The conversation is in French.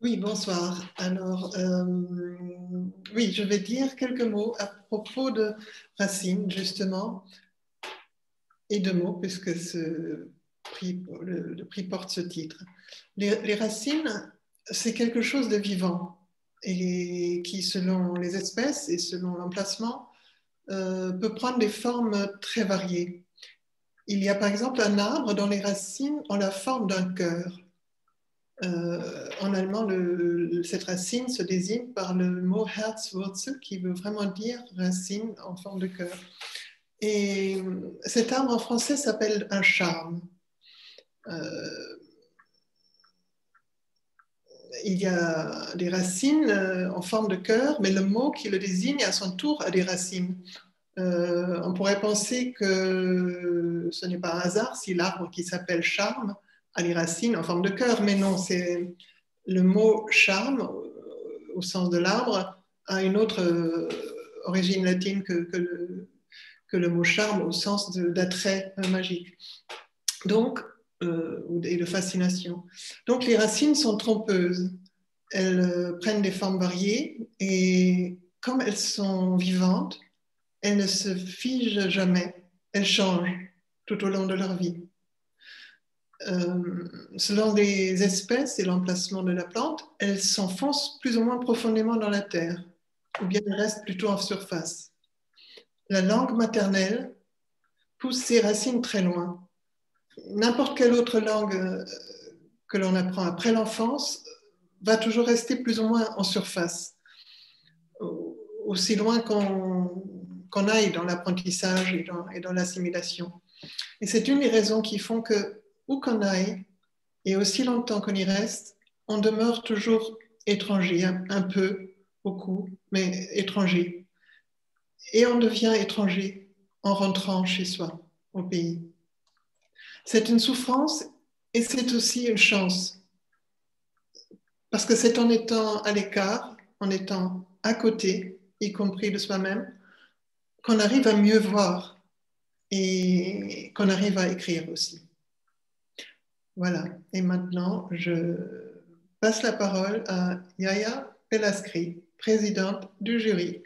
Oui, bonsoir. Alors, oui, je vais dire quelques mots à propos de Racine, justement, et de mots, puisque le prix porte ce titre. Les racines, c'est quelque chose de vivant et qui, selon les espèces et selon l'emplacement, peut prendre des formes très variées. Il y a par exemple un arbre dont les racines ont la forme d'un cœur. En allemand, cette racine se désigne par le mot Herzwurzel qui veut vraiment dire racine en forme de cœur. Et cet arbre en français s'appelle un charme. Euh, il y a des racines en forme de cœur, mais le mot qui le désigne à son tour a des racines. On pourrait penser que ce n'est pas un hasard si l'arbre qui s'appelle charme a les racines en forme de cœur, mais non, c'est le mot charme, au sens de l'arbre, a une autre origine latine que le mot charme au sens d'attrait magique. Donc, et de fascination. Donc, les racines sont trompeuses. Elles prennent des formes variées et comme elles sont vivantes, elles ne se figent jamais. Elles changent tout au long de leur vie. Selon les espèces et l'emplacement de la plante, elles s'enfoncent plus ou moins profondément dans la terre, ou bien elles restent plutôt en surface. La langue maternelle pousse ses racines très loin. N'importe quelle autre langue que l'on apprend après l'enfance va toujours rester plus ou moins en surface, aussi loin qu'on aille dans l'apprentissage et dans l'assimilation. Et c'est une des raisons qui font que, où qu'on aille, et aussi longtemps qu'on y reste, on demeure toujours étranger, un peu, beaucoup, mais étranger. Et on devient étranger en rentrant chez soi, au pays. C'est une souffrance et c'est aussi une chance, parce que c'est en étant à l'écart, en étant à côté, y compris de soi-même, qu'on arrive à mieux voir et qu'on arrive à écrire aussi. Voilà. Et maintenant, je passe la parole à Yaya Pelaskri, présidente du jury.